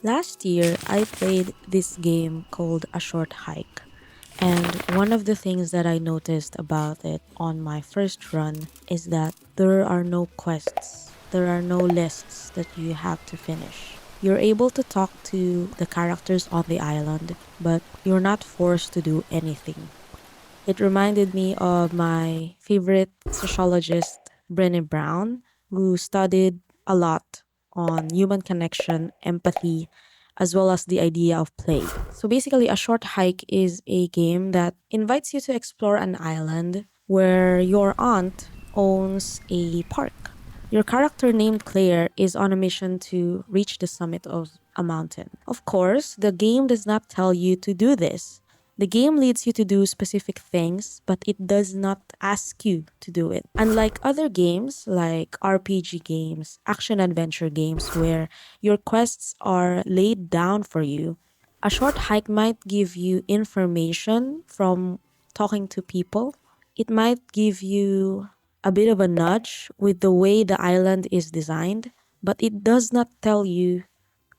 Last year, I played this game called A Short Hike. And one of the things that I noticed about it on my first run is that there are no quests, there are no lists that you have to finish. You're able to talk to the characters on the island, but you're not forced to do anything. It reminded me of my favorite sociologist, Brené Brown, who studied a lot on human connection, empathy, as well as the idea of play. So basically, A Short Hike is a game that invites you to explore an island where your aunt owns a park. Your character named Claire is on a mission to reach the summit of a mountain. Of course, the game does not tell you to do this. The game leads you to do specific things, but it does not ask you to do it. Unlike other games like RPG games, action adventure games, where your quests are laid down for you, a short hike might give you information from talking to people. It might give you a bit of a nudge with the way the island is designed, but it does not tell you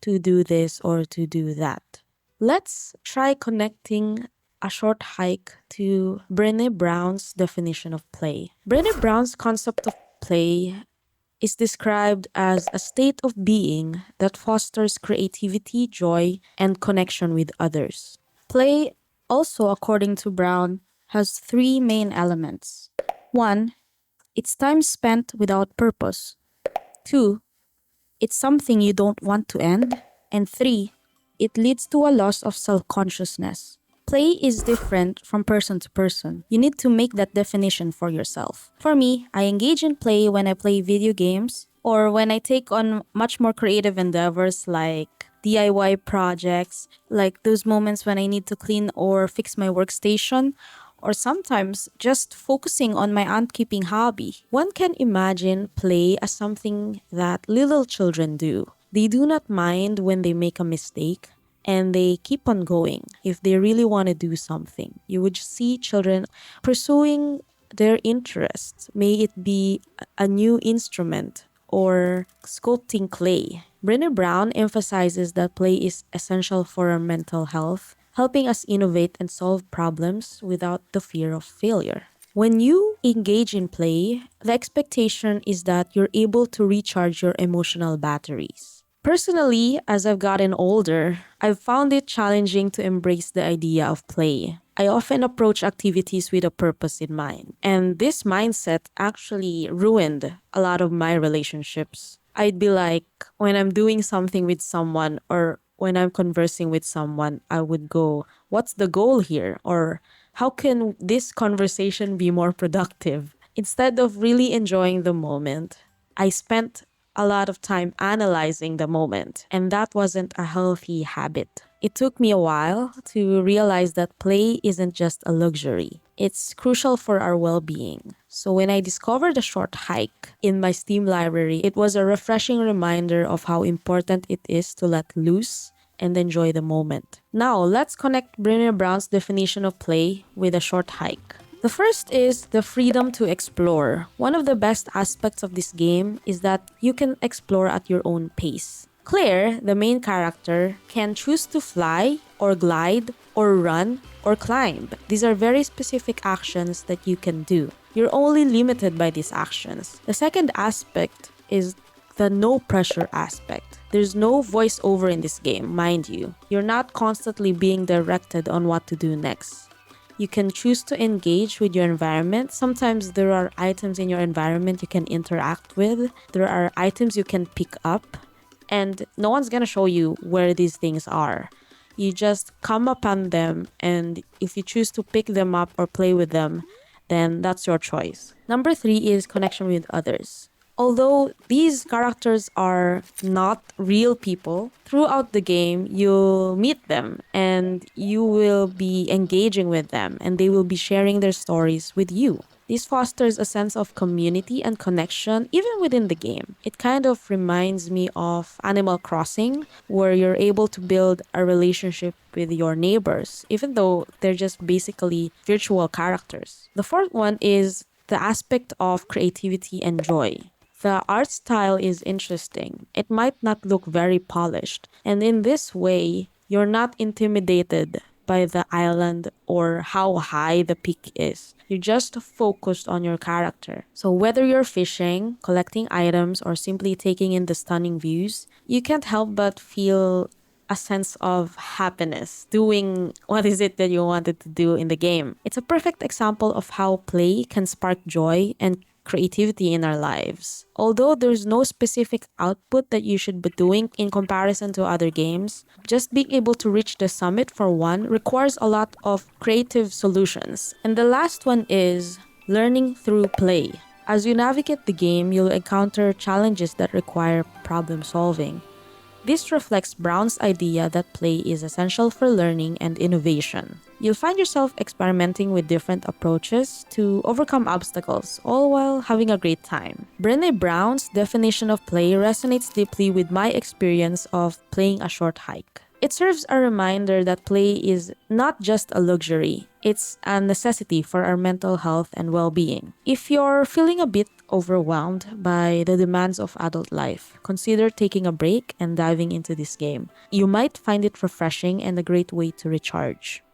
to do this or to do that. Let's try connecting a short hike to Brené Brown's definition of play. Brené Brown's concept of play is described as a state of being that fosters creativity, joy, and connection with others. Play, also according to Brown, has three main elements. One, it's time spent without purpose. Two, it's something you don't want to end. And three, it leads to a loss of self consciousness. Play is different from person to person. You need to make that definition for yourself. For me, I engage in play when I play video games or when I take on much more creative endeavors like DIY projects, like those moments when I need to clean or fix my workstation, or sometimes just focusing on my ant keeping hobby. One can imagine play as something that little children do. They do not mind when they make a mistake and they keep on going if they really want to do something. You would see children pursuing their interests, may it be a new instrument or sculpting clay. Brené Brown emphasizes that play is essential for our mental health, helping us innovate and solve problems without the fear of failure. When you engage in play, the expectation is that you're able to recharge your emotional batteries. Personally, as I've gotten older, I've found it challenging to embrace the idea of play. I often approach activities with a purpose in mind, and this mindset actually ruined a lot of my relationships. I'd be like, when I'm doing something with someone or when I'm conversing with someone, I would go, what's the goal here? Or how can this conversation be more productive? Instead of really enjoying the moment, I spent a lot of time analyzing the moment, and that wasn't a healthy habit. It took me a while to realize that play isn't just a luxury. It's crucial for our well-being. So when I discovered a short hike in my Steam library, it was a refreshing reminder of how important it is to let loose and enjoy the moment. Now, let's connect Brené Brown's definition of play with a short hike. The first is the freedom to explore. One of the best aspects of this game is that you can explore at your own pace. Claire, the main character, can choose to fly, or glide, or run, or climb. These are very specific actions that you can do. You're only limited by these actions. The second aspect is the no pressure aspect. There's no voiceover in this game, mind you. You're not constantly being directed on what to do next. You can choose to engage with your environment. Sometimes there are items in your environment you can interact with. There are items you can pick up, and no one's gonna show you where these things are. You just come upon them, and if you choose to pick them up or play with them, then that's your choice. Number three is connection with others. Although these characters are not real people, throughout the game, you'll meet them and you will be engaging with them and they will be sharing their stories with you. This fosters a sense of community and connection even within the game. It kind of reminds me of Animal Crossing, where you're able to build a relationship with your neighbors, even though they're just basically virtual characters. The fourth one is the aspect of creativity and joy. The art style is interesting. It might not look very polished, and in this way, you're not intimidated by the island or how high the peak is. You're just focused on your character. So whether you're fishing, collecting items, or simply taking in the stunning views, you can't help but feel a sense of happiness doing what is it that you wanted to do in the game. It's a perfect example of how play can spark joy and creativity in our lives. Although there's no specific output that you should be doing in comparison to other games, just being able to reach the summit for one requires a lot of creative solutions. And the last one is learning through play. As you navigate the game, you'll encounter challenges that require problem solving. This reflects Brown's idea that play is essential for learning and innovation. You'll find yourself experimenting with different approaches to overcome obstacles, all while having a great time. Brené Brown's definition of play resonates deeply with my experience of playing a short hike. It serves a reminder that play is not just a luxury, it's a necessity for our mental health and well-being. If you're feeling a bit overwhelmed by the demands of adult life, consider taking a break and diving into this game. You might find it refreshing and a great way to recharge.